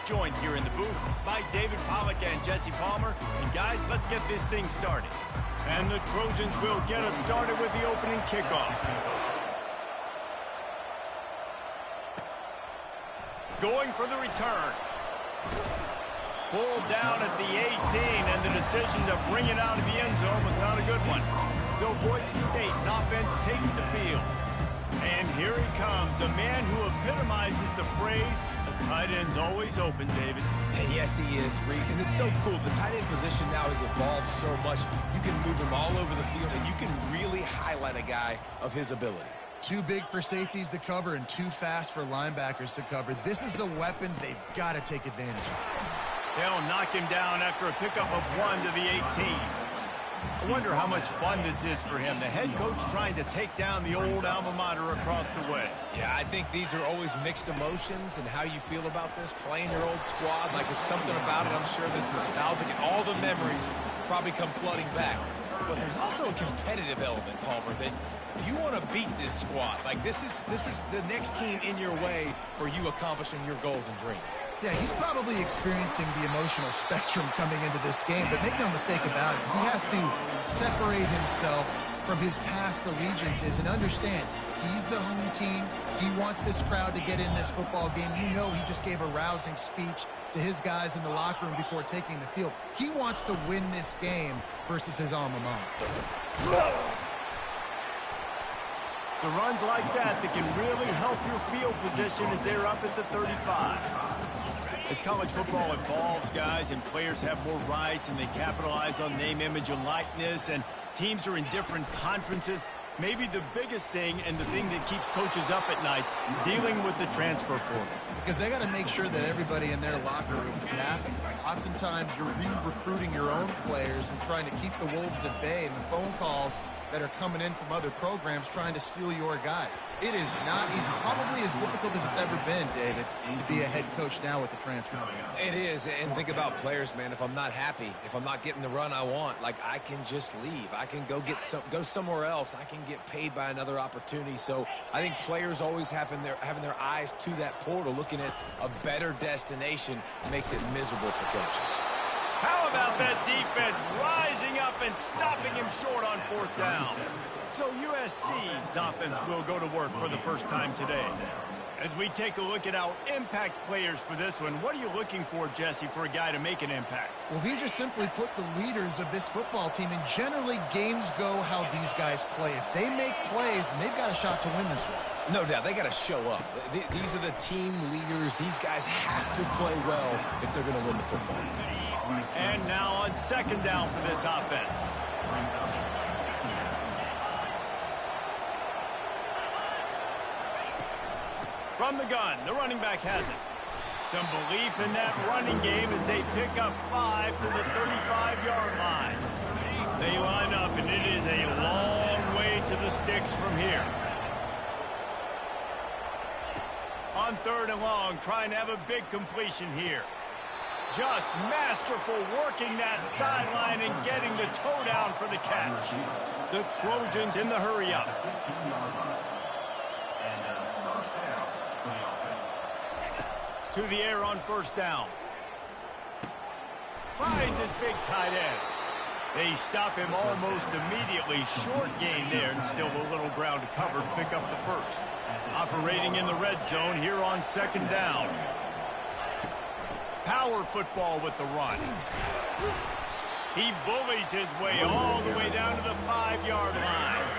joined here in the booth by David Pollack and Jesse Palmer. And guys, let's get this thing started. And the Trojans will get us started with the opening kickoff. Going for the return. Pulled down at the 18, and the decision to bring it out of the end zone was not a good one. So Boise State's offense takes the field. And here he comes, a man who epitomizes the phrase, the tight end's always open, David. And yes, he is, Reese. And it's so cool. The tight end position now has evolved so much. You can move him all over the field, and you can really highlight a guy of his ability. Too big for safeties to cover and too fast for linebackers to cover. This is a weapon they've got to take advantage of. They'll knock him down after a pickup of 1 to the 18. I wonder how much fun this is for him. The head coach trying to take down the old alma mater across the way. Yeah, I think these are always mixed emotions and how you feel about this, playing your old squad. Like it's something about it, I'm sure, that's nostalgic, and all the memories probably come flooding back. But there's also a competitive element, Palmer, that you want to beat this squad. Like this is the next team in your way for you accomplishing your goals and dreams. Yeah, he's probably experiencing the emotional spectrum coming into this game, but make no mistake about it, he has to separate himself from his past allegiances and understand he's the home team. He wants this crowd to get in this football game. You know, he just gave a rousing speech to his guys in the locker room before taking the field. He wants to win this game versus his alma mater. It's the runs like that that can really help your field position as they're up at the 35. As college football evolves, guys, and players have more rights and they capitalize on name, image, and likeness, and teams are in different conferences, maybe the biggest thing and the thing that keeps coaches up at night, dealing with the transfer portal. Because they got to make sure that everybody in their locker room is happy. Oftentimes, you're re-recruiting your own players and trying to keep the wolves at bay, and the phone calls that are coming in from other programs trying to steal your guys. It is not easy. Probably as difficult as it's ever been, David, to be a head coach now with the transfer. It is, and think about players, man. If I'm not happy, if I'm not getting the run I want, like I can just leave. I can go somewhere else. I can get paid by another opportunity. So I think players always having their eyes to that portal, looking at a better destination, makes it miserable for coaches. How about that defense rising up and stopping him short on 4th down? So USC's offense will go to work for the first time today. As we take a look at our impact players for this one, what are you looking for, Jesse, for a guy to make an impact? Well, these are simply put the leaders of this football team, and generally games go how these guys play. If they make plays, then they've got a shot to win this one. No doubt. They got to show up. These are the team leaders. These guys have to play well if they're going to win the football. And now on 2nd down for this offense. From the gun, the running back has it. Some belief in that running game as they pick up 5 to the 35-yard line. They line up, and it is a long way to the sticks from here. On 3rd and long, trying to have a big completion here. Just masterful working that sideline and getting the toe down for the catch. The Trojans in the hurry-up. To the air on 1st down. Finds his big tight end. They stop him almost immediately. Short gain there, and still a little ground to cover to pick up the 1st. Operating in the red zone here on 2nd down. Power football with the run. He bullies his way all the way down to the 5-yard line.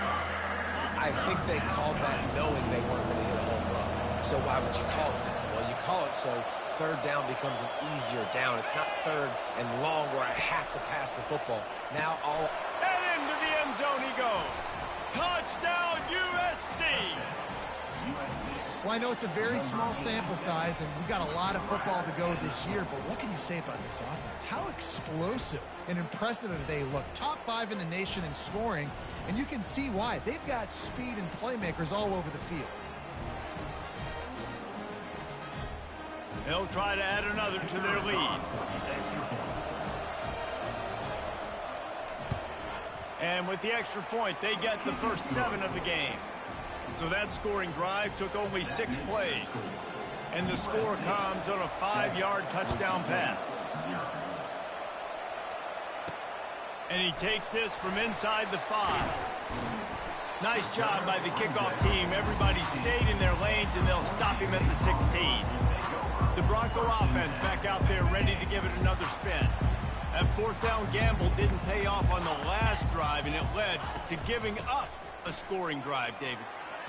I think they called that knowing they weren't going to hit a home run. So why would you call it that? Well, you call it so 3rd down becomes an easier down. It's not 3rd and long where I have to pass the football. Now and into the end zone he goes. Touchdown USC. Well, I know it's a very small sample size, and we've got a lot of football to go this year, but what can you say about this offense? How explosive and impressive they look. Top 5 in the nation in scoring, and you can see why. They've got speed and playmakers all over the field. They'll try to add another to their lead. And with the extra point, they get the first 7 of the game. So that scoring drive took only 6 plays. And the score comes on a 5-yard touchdown pass. And he takes this from inside the 5. Nice job by the kickoff team. Everybody stayed in their lanes, and they'll stop him at the 16. The Bronco offense back out there ready to give it another spin. That fourth down gamble didn't pay off on the last drive, and it led to giving up a scoring drive, David.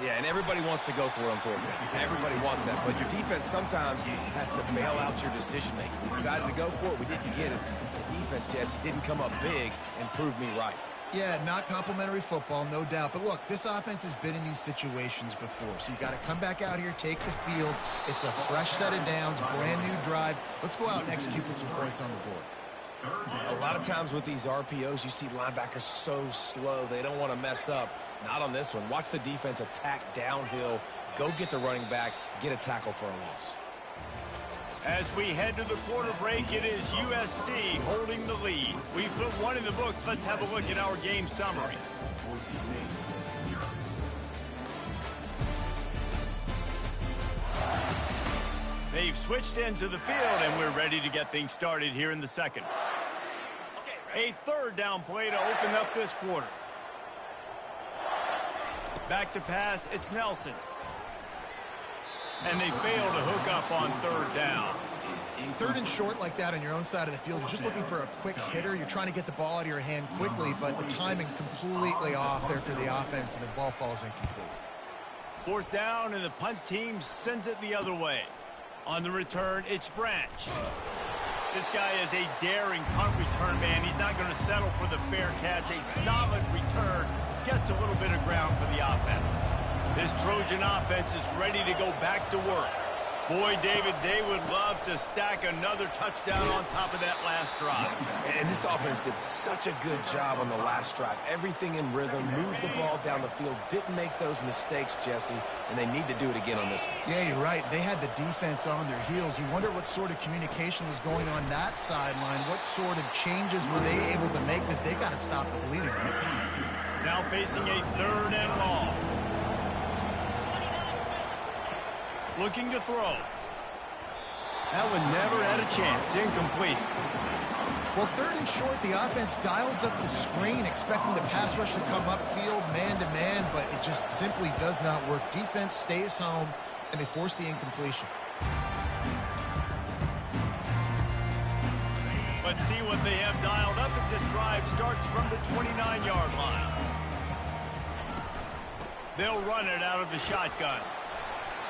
Yeah, and everybody wants to go for it on fourth down. Everybody wants that, but your defense sometimes has to bail out your decision-making. We decided to go for it. We didn't get it. The defense, Jesse, didn't come up big and prove me right. Yeah, not complimentary football, no doubt. But look, this offense has been in these situations before. So you got to come back out here, take the field. It's a fresh set of downs, brand new drive. Let's go out and execute with some points on the board. A lot of times with these RPOs, you see linebackers so slow. They don't want to mess up. Not on this one. Watch the defense attack downhill. Go get the running back. Get a tackle for a loss. As we head to the quarter break, it is USC holding the lead. We've put one in the books. Let's have a look at our game summary. They've switched into the field, and we're ready to get things started here in the second. A third down play to open up this quarter. Back to pass, it's Nelson. And they fail to hook up on third down. Third and short like that on your own side of the field, you're just looking for a quick hitter. You're trying to get the ball out of your hand quickly, but the timing completely off there for the offense, and the ball falls incomplete. Fourth down, and the punt team sends it the other way. On the return, it's Branch. This guy is a daring punt return man. He's not going to settle for the fair catch. A solid return gets a little bit of ground for the offense. This Trojan offense is ready to go back to work. Boy, David, they would love to stack another touchdown on top of that last drive. And this offense did such a good job on the last drive. Everything in rhythm, moved the ball down the field, didn't make those mistakes, Jesse, and they need to do it again on this one. Yeah, you're right. They had the defense on their heels. You wonder what sort of communication was going on that sideline. What sort of changes were they able to make, because they got to stop the bleeding. Now facing a third and long. Looking to throw. That one never had a chance. Incomplete. Well, third and short, the offense dials up the screen, expecting the pass rush to come upfield man-to-man, but it just simply does not work. Defense stays home, and they force the incompletion. Let's see what they have dialed up as this drive starts from the 29-yard line. They'll run it out of the shotgun.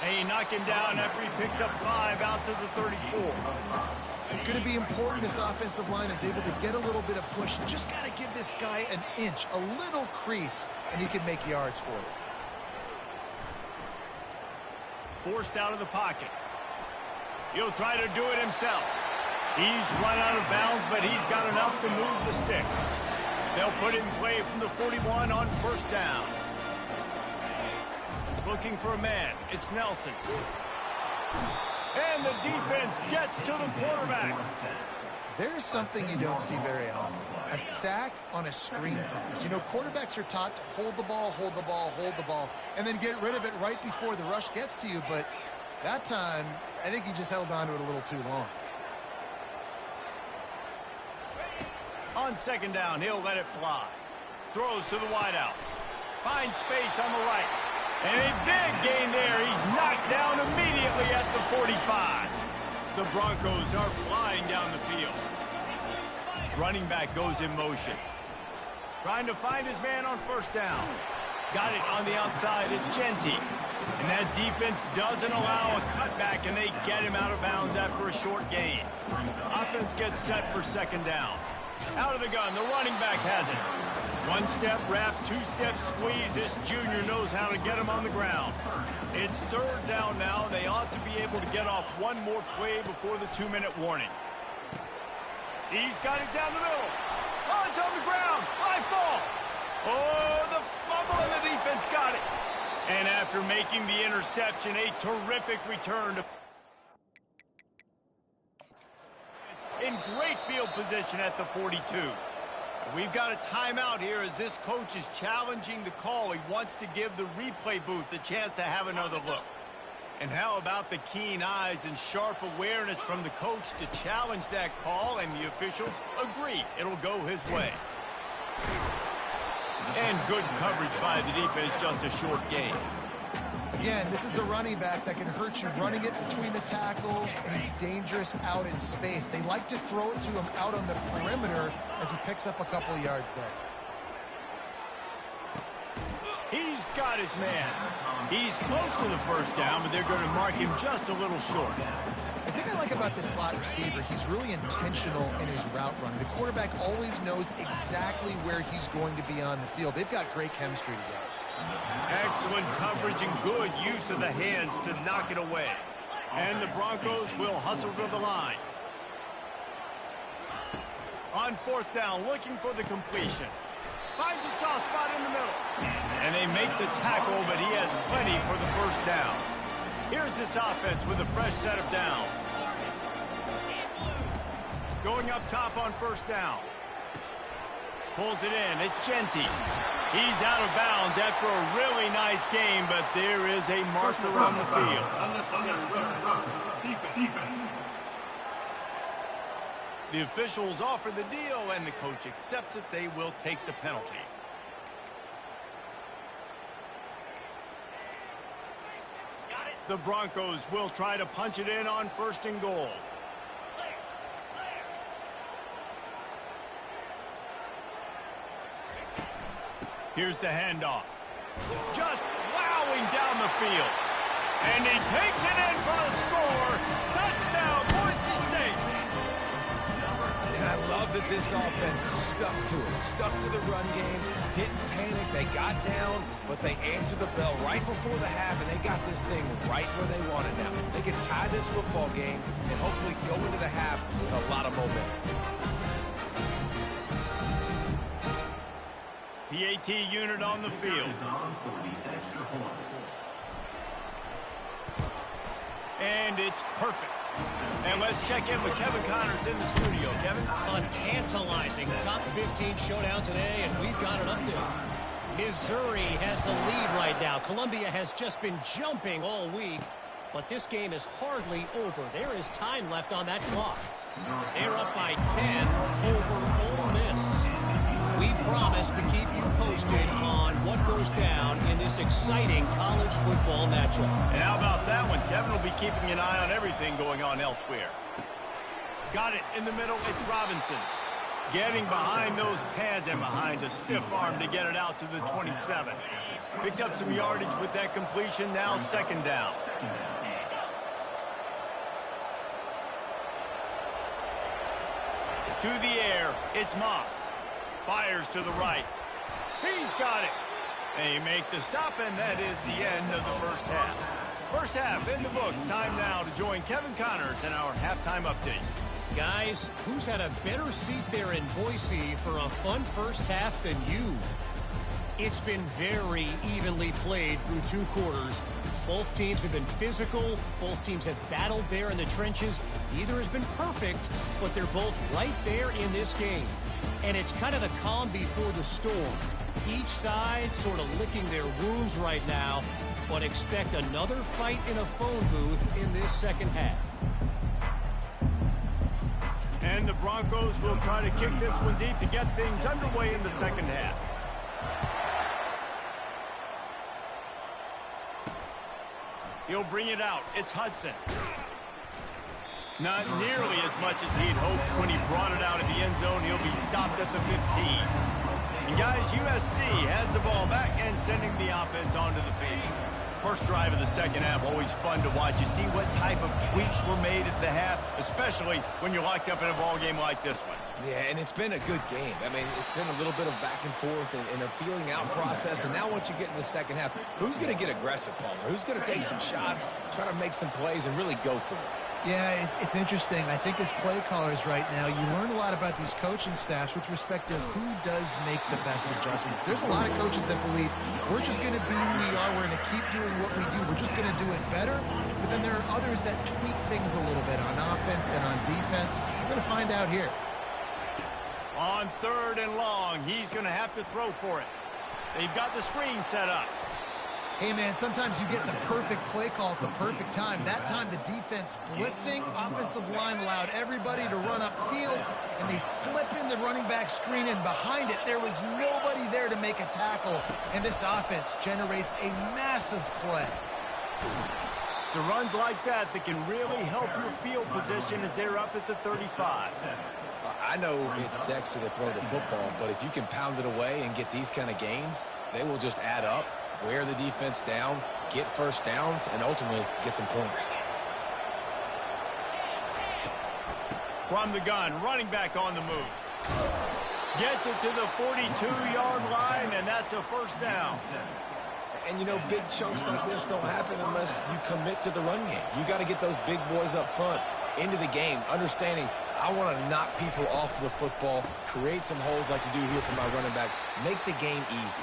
Hey, knocking down after he picks up 5 out to the 34. It's going to be important this offensive line is able to get a little bit of push. You just got to give this guy an inch, a little crease, and he can make yards for it. Forced out of the pocket. He'll try to do it himself. He's run out of bounds, but he's got enough to move the sticks. They'll put it in play from the 41 on first down. Looking for a man. It's Nelson. And the defense gets to the quarterback. There's something you don't see very often. A sack on a screen pass. You know, quarterbacks are taught to hold the ball, hold the ball, hold the ball, and then get rid of it right before the rush gets to you. But that time, I think he just held on to it a little too long. On second down, he'll let it fly. Throws to the wideout. Finds space on the right. And a big gain there. He's knocked down immediately at the 45. The Broncos are flying down the field. Running back goes in motion. Trying to find his man on first down. Got it on the outside. It's Genty. And that defense doesn't allow a cutback, and they get him out of bounds after a short gain. Offense gets set for second down. Out of the gun, the running back has it. One-step wrap, two-step squeeze. This junior knows how to get him on the ground. It's third down now. They ought to be able to get off one more play before the 2-minute warning. He's got it down the middle. Oh, it's on the ground. Live ball. Oh, the fumble, and the defense got it. And after making the interception, a terrific return to... in great field position at the 42. We've got a timeout here as this coach is challenging the call. He wants to give the replay booth the chance to have another look. And how about the keen eyes and sharp awareness from the coach to challenge that call, and the officials agree it'll go his way. And good coverage by the defense, just a short gain. Again, this is a running back that can hurt you running it between the tackles, and he's dangerous out in space. They like to throw it to him out on the perimeter as he picks up a couple of yards there. He's got his man. He's close to the first down, but they're going to mark him just a little short. The thing I like about this slot receiver, he's really intentional in his route running. The quarterback always knows exactly where he's going to be on the field. They've got great chemistry together. Excellent coverage and good use of the hands to knock it away. And the Broncos will hustle to the line. On fourth down, looking for the completion. Finds a soft spot in the middle. And they make the tackle, but he has plenty for the first down. Here's this offense with a fresh set of downs. Going up top on first down. Pulls it in. It's Genty. He's out of bounds after a really nice game, but there is a marker on the field. The officials offer the deal, and the coach accepts it. They will take the penalty. The Broncos will try to punch it in on first and goal. Here's the handoff. Just plowing down the field. And he takes it in for a score. Touchdown, Boise State. And I love that this offense stuck to it. Stuck to the run game. Didn't panic. They got down, but they answered the bell right before the half, and they got this thing right where they want it now. They can tie this football game and hopefully go into the half with a lot of momentum. PAT unit on the field. And it's perfect. And let's check in with Kevin Connors in the studio. Kevin? A tantalizing top 15 showdown today, and we've got an update. Missouri has the lead right now. Columbia has just been jumping all week, but this game is hardly over. There is time left on that clock. They're up by 10 over Ole Miss. We promise to keep you posted on what goes down in this exciting college football matchup. And how about that one? Kevin will be keeping an eye on everything going on elsewhere. Got it in the middle. It's Robinson. Getting behind those pads and behind a stiff arm to get it out to the 27. Picked up some yardage with that completion. Now second down. To the air. It's Moss. Fires to the right. He's got it. They make the stop, and that is the end of the first half. First half in the books. Time now to join Kevin Connors in our halftime update. Guys, who's had a better seat there in Boise for a fun first half than you? It's been very evenly played through two quarters. Both teams have been physical. Both teams have battled there in the trenches. Neither has been perfect, but they're both right there in this game. And it's kind of the calm before the storm. Each side sort of licking their wounds right now, but expect another fight in a phone booth in this second half. And the Broncos will try to kick this one deep to get things underway in the second half. He'll bring it out. It's Hudson. Not nearly as much as he'd hoped when he brought it out of the end zone. He'll be stopped at the 15. And guys, USC has the ball back and sending the offense onto the field. First drive of the second half, always fun to watch. You see what type of tweaks were made at the half, especially when you're locked up in a ball game like this one. Yeah, and it's been a good game. I mean, it's been a little bit of back and forth and a feeling out process. And now once you get in the second half, who's going to get aggressive, Palmer? Who's going to take some shots, try to make some plays, and really go for it? Yeah, it's interesting. I think as play callers right now, you learn a lot about these coaching staffs with respect to who does make the best adjustments. There's a lot of coaches that believe we're just going to be who we are. We're going to keep doing what we do. We're just going to do it better. But then there are others that tweak things a little bit on offense and on defense. We're going to find out here. On third and long, he's going to have to throw for it. They've got the screen set up. Hey, man, sometimes you get the perfect play call at the perfect time. That time, the defense blitzing, offensive line allowed everybody to run upfield, and they slip in the running back screen, and behind it, there was nobody there to make a tackle, and this offense generates a massive play. It's runs like that can really help your field position as they're up at the 35. I know it's sexy to throw the football, but if you can pound it away and get these kind of gains, they will just add up, wear the defense down, get first downs, and ultimately get some points. From the gun, running back on the move. Gets it to the 42-yard line, and that's a first down. And, you know, big chunks like this don't happen unless you commit to the run game. You got to get those big boys up front into the game, understanding I want to knock people off the football, create some holes like you do here for my running back, make the game easy.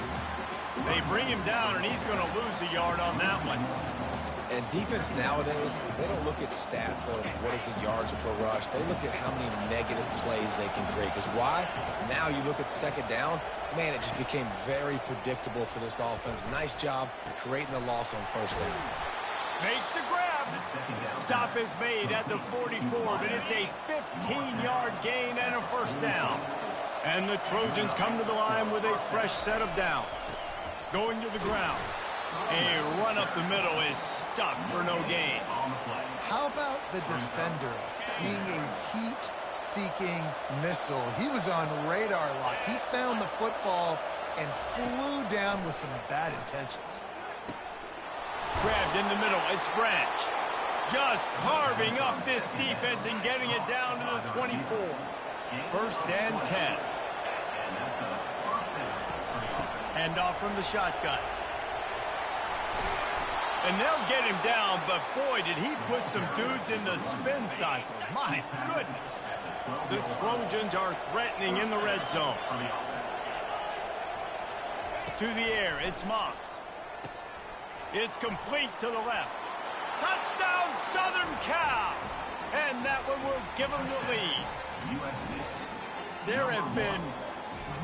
They bring him down, and he's going to lose a yard on that one. And defense nowadays, they don't look at stats of what is the yards per rush. They look at how many negative plays they can create. Because why? Now you look at second down, man, it just became very predictable for this offense. Nice job creating the loss on first down. Makes the grab. Stop is made at the 44, but it's a 15-yard gain and a first down. And the Trojans come to the line with a fresh set of downs. Going to the ground. A run up the middle is stuck for no gain. How about the defender being a heat-seeking missile? He was on radar lock. He found the football and flew down with some bad intentions. Grabbed in the middle. It's Branch. Just carving up this defense and getting it down to the 24. First and 10. Hand off from the shotgun. And they'll get him down, but boy, did he put some dudes in the spin cycle. My goodness. The Trojans are threatening in the red zone. To the air, it's Moss. It's complete to the left. Touchdown, Southern Cal! And that one will give them the lead. There have been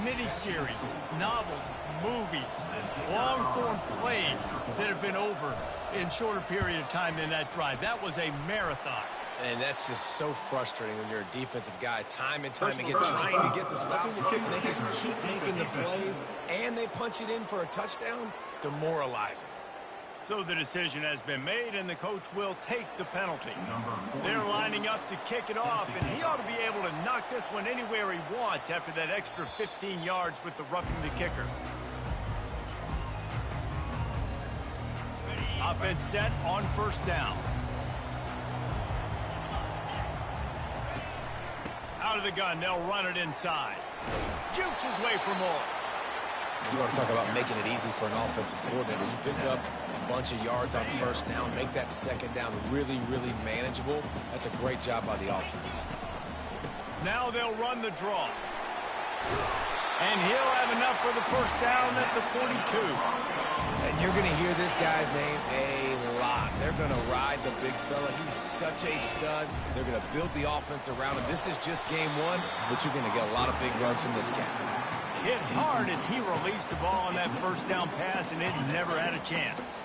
miniseries, novels, movies, long-form plays that have been over in shorter period of time than that drive. That was a marathon. And that's just so frustrating when you're a defensive guy, time and time again, trying to get the stops, and they just keep making the plays, and they punch it in for a touchdown. Demoralizing. So the decision has been made, and the coach will take the penalty. They're lining up to kick it off, and he ought to be able to knock this one anywhere he wants after that extra 15 yards with the roughing the kicker. Offense set on first down. Out of the gun, they'll run it inside. Jukes his way for more. You want to talk about making it easy for an offensive coordinator. You pick up a bunch of yards on first down, make that second down really, really manageable. That's a great job by the offense. Now they'll run the draw. And he'll have enough for the first down at the 42. And you're going to hear this guy's name a lot. They're going to ride the big fella. He's such a stud. They're going to build the offense around him. This is just game one, but you're going to get a lot of big runs from this guy. Hit hard as he released the ball on that first down pass, and it never had a chance.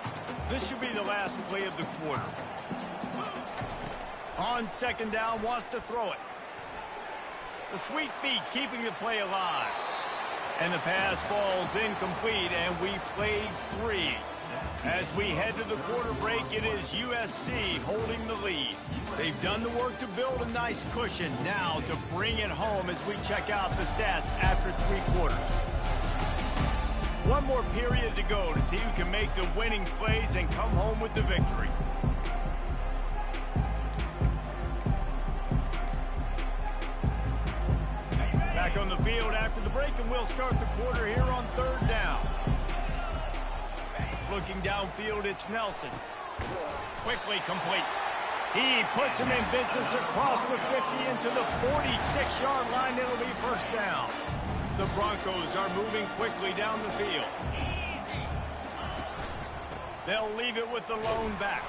This should be the last play of the quarter. On second down, wants to throw it. The sweet feet keeping the play alive. And the pass falls incomplete, and we've played 3. As we head to the quarter break, it is USC holding the lead. They've done the work to build a nice cushion. Now to bring it home as we check out the stats after 3 quarters. One more period to go to see who can make the winning plays and come home with the victory. Back on the field after the break, and we'll start the quarter here on third down. Looking downfield, it's Nelson. Quickly complete. He puts him in business across the 50 into the 46-yard line. It'll be first down. The Broncos are moving quickly down the field. They'll leave it with the lone back.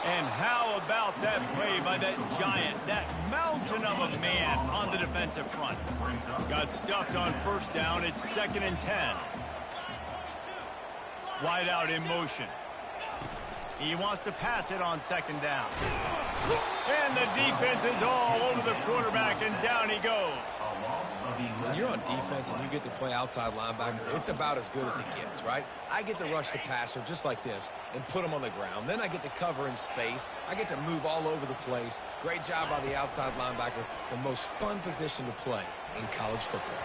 And how about that play by that giant, that mountain of a man on the defensive front? Got stuffed on first down. It's 2nd and 10. Wide out in motion. He wants to pass it on second down. And the defense is all over the quarterback, and down he goes. When you're on defense and you get to play outside linebacker, it's about as good as it gets, right? I get to rush the passer just like this and put him on the ground. Then I get to cover in space. I get to move all over the place. Great job by the outside linebacker. The most fun position to play in college football.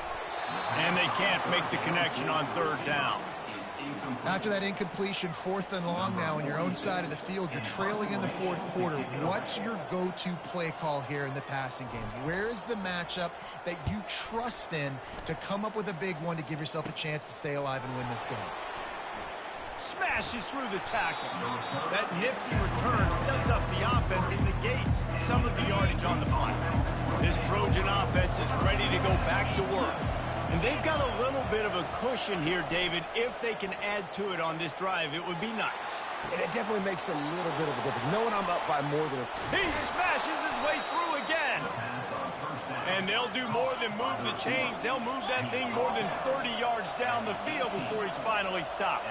And they can't make the connection on third down. After that incompletion, 4th and long now on your own side of the field, you're trailing in the 4th quarter. What's your go-to play call here in the passing game? Where is the matchup that you trust in to come up with a big one to give yourself a chance to stay alive and win this game? Smashes through the tackle. That nifty return sets up the offense and negates some of the yardage on the punt. This Trojan offense is ready to go back to work. And they've got a little bit of a cushion here, David. If they can add to it on this drive, it would be nice. And it definitely makes a little bit of a difference. Knowing I'm up by more than He smashes his way through again. And they'll do more than move the chains. They'll move that thing more than 30 yards down the field before he's finally stopped.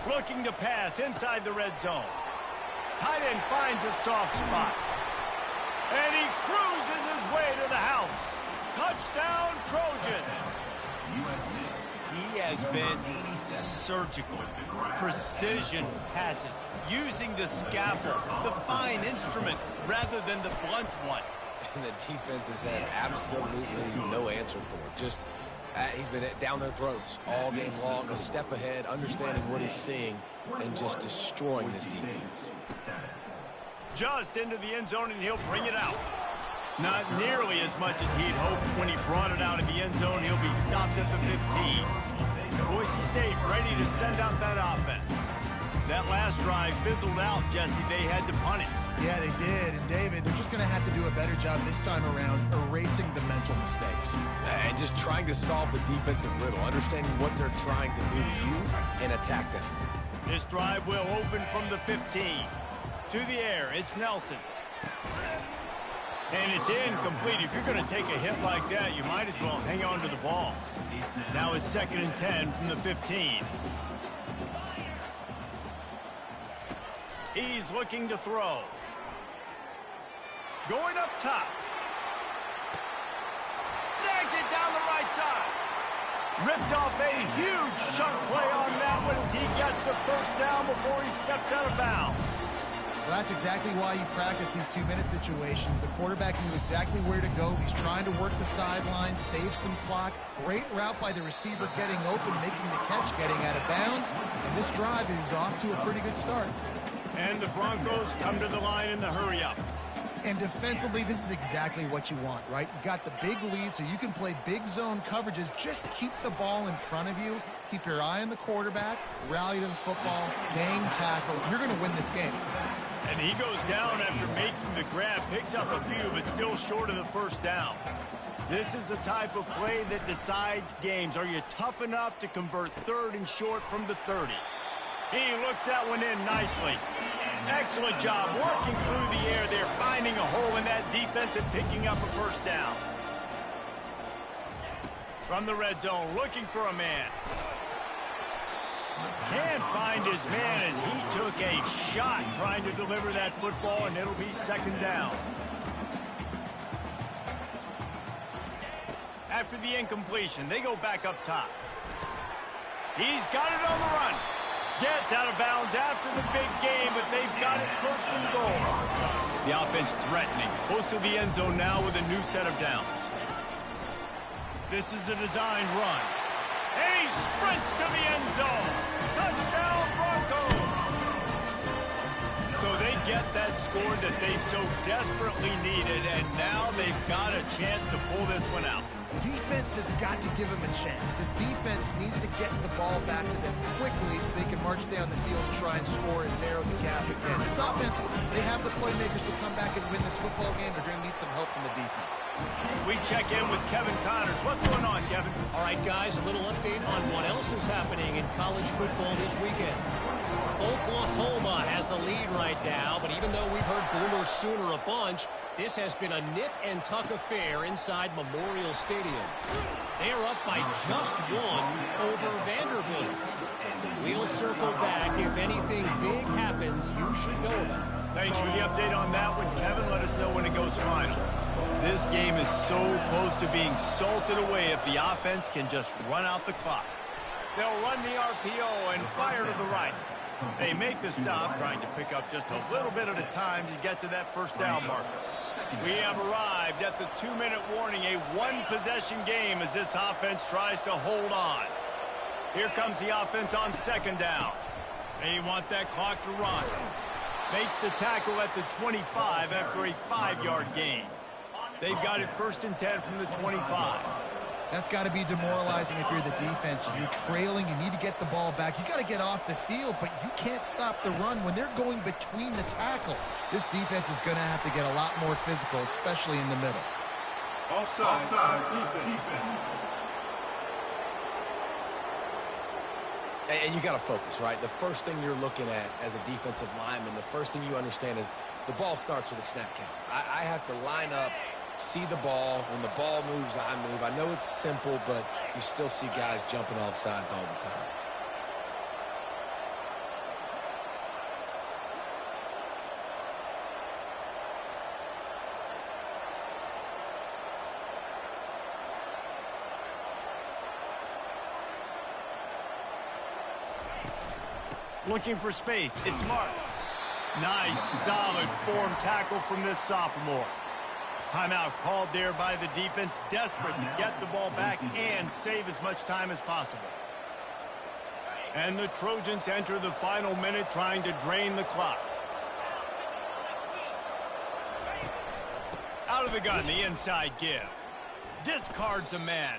Looking to pass inside the red zone. Tight end finds a soft spot. And he cruises his way to the house. Touchdown, Trojans. He has been surgical. Precision passes. Using the scalpel, the fine instrument, rather than the blunt one. And the defense has had absolutely no answer for it. Just, he's been down their throats all game long, a step ahead, understanding what he's seeing, and just destroying this defense. Just into the end zone, and he'll bring it out. Not nearly as much as he'd hoped when he brought it out of the end zone. He'll be stopped at the 15. Boise State ready to send out that offense. That last drive fizzled out, Jesse. They had to punt it. Yeah, they did. And, David, they're just going to have to do a better job this time around erasing the mental mistakes. And just trying to solve the defensive riddle, understanding what they're trying to do to you and attack them. This drive will open from the 15. To the air, it's Nelson. And it's incomplete. If you're going to take a hit like that, you might as well hang on to the ball. Now it's 2nd and 10 from the 15. He's looking to throw. Going up top. Snags it down the right side. Ripped off a huge chunk play on that one as he gets the first down before he steps out of bounds. Well, that's exactly why you practice these 2-minute situations. The quarterback knew exactly where to go. He's trying to work the sidelines, save some clock. Great route by the receiver getting open, making the catch, getting out of bounds. And this drive is off to a pretty good start. And the Broncos come to the line in the hurry-up. And defensively, this is exactly what you want, right? You got the big lead, so you can play big zone coverages. Just keep the ball in front of you. Keep your eye on the quarterback. Rally to the football. Game tackle. You're going to win this game. And he goes down after making the grab. Picks up a few, but still short of the first down. This is the type of play that decides games. Are you tough enough to convert 3rd and short from the 30? He looks that one in nicely. Excellent job working through the air there, finding a hole in that defense and picking up a first down. From the red zone, looking for a man. Can't find his man as he took a shot trying to deliver that football, and it'll be 2nd down. After the incompletion, they go back up top. He's got it on the run. Gets out of bounds after the big game, but they've got it 1st and goal. The offense threatening. Close to the end zone now with a new set of downs. This is a designed run. And he sprints to the end zone. Touchdown, Broncos! So they get that score that they so desperately needed, and now they've got a chance to pull this one out. Defense has got to give them a chance. The defense needs to get the ball back to them quickly so they can march down the field and try and score and narrow the gap again. This offense, they have the playmakers to come back and win this football game. They're going to need some help from the defense. We check in with Kevin Connors. What's going on, Kevin? All right, guys, a little update on what else is happening in college football this weekend. Oklahoma has the lead right now, but even though we've heard Boomer Sooner a bunch, this has been a nip-and-tuck affair inside Memorial Stadium. They are up by just one over Vanderbilt. We'll circle back. If anything big happens, you should know about it. Thanks for the update on that one, Kevin. Let us know when it goes final. This game is so close to being salted away if the offense can just run out the clock. They'll run the RPO and fire to the right. They make the stop, trying to pick up just a little bit at a time to get to that first down marker. We have arrived at the 2-minute warning, a one-possession game as this offense tries to hold on. Here comes the offense on second down. They want that clock to run. Makes the tackle at the 25 after a 5-yard gain. They've got it 1st and 10 from the 25. That's got to be demoralizing if you're the defense. You're trailing. You need to get the ball back. You got to get off the field, but you can't stop the run when they're going between the tackles. This defense is going to have to get a lot more physical, especially in the middle. Offside defense. And you got to focus, right? The first thing you're looking at as a defensive lineman, the first thing you understand is the ball starts with a snap count. I have to line up, see the ball. When the ball moves, I move. I know it's simple, but you still see guys jumping off sides all the time. Looking for space. It's marked. Nice, solid form tackle from this sophomore. Timeout called there by the defense, desperate to get the ball back and save as much time as possible. And the Trojans enter the final minute trying to drain the clock. Out of the gun, the inside give. Discards a man.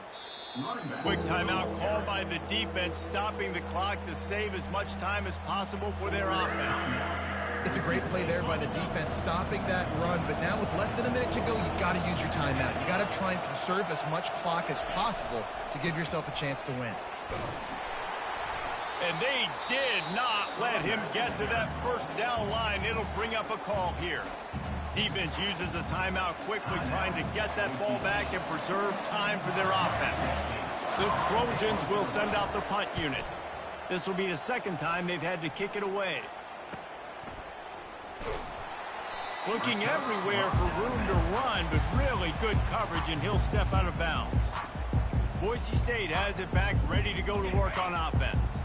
Quick timeout called by the defense, stopping the clock to save as much time as possible for their offense. It's a great play there by the defense, stopping that run. But now with less than a minute to go, you got to use your timeout. You got to try and conserve as much clock as possible to give yourself a chance to win. And they did not let him get to that first down line. It'll bring up a call here. Defense uses a timeout quickly, trying to get that ball back and preserve time for their offense. The Trojans will send out the punt unit. This will be the second time they've had to kick it away. Looking everywhere for room to run, but really good coverage, and he'll step out of bounds. Boise State has it back, ready to go to work on offense.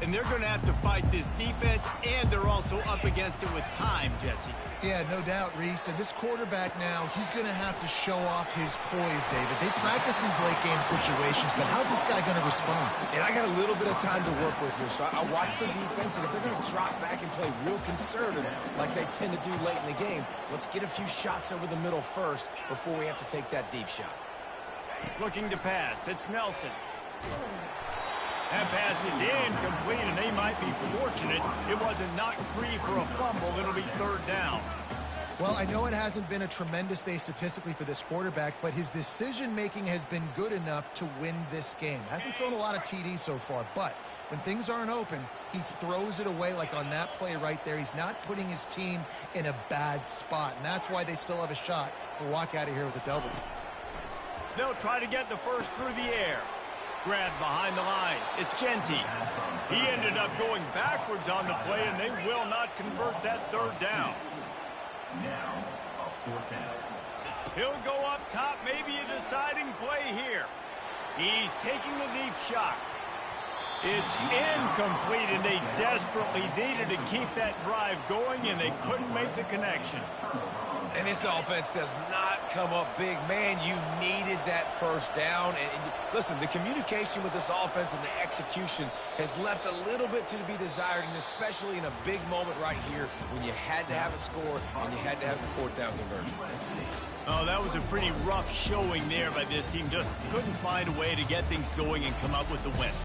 And they're going to have to fight this defense, and they're also up against it with time, Jesse. Yeah, no doubt, Reese. And this quarterback now, he's going to have to show off his poise, David. They practice these late-game situations, but how's this guy going to respond? And I got a little bit of time to work with here, so I watch the defense, and if they're going to drop back and play real conservative like they tend to do late in the game, let's get a few shots over the middle first before we have to take that deep shot. Looking to pass. It's Nelson. That pass is incomplete, and they might be fortunate it wasn't knocked free for a fumble. It'll be third down. Well, I know it hasn't been a tremendous day statistically for this quarterback, but his decision-making has been good enough to win this game. Hasn't thrown a lot of TDs so far, but when things aren't open, he throws it away like on that play right there. He's not putting his team in a bad spot, and that's why they still have a shot to walk out of here with a W. They'll try to get the first through the air. Grabbed behind the line. It's Genty. He ended up going backwards on the play, and they will not convert that third down. He'll go up top, maybe a deciding play here. He's taking the deep shot. It's incomplete, and they desperately needed to keep that drive going, and they couldn't make the connection. And this offense does not come up big. Man, you needed that first down. And listen, the communication with this offense and the execution has left a little bit to be desired, and especially in a big moment right here when you had to have a score and you had to have the fourth down conversion. Oh, that was a pretty rough showing there by this team. Just couldn't find a way to get things going and come up with the win.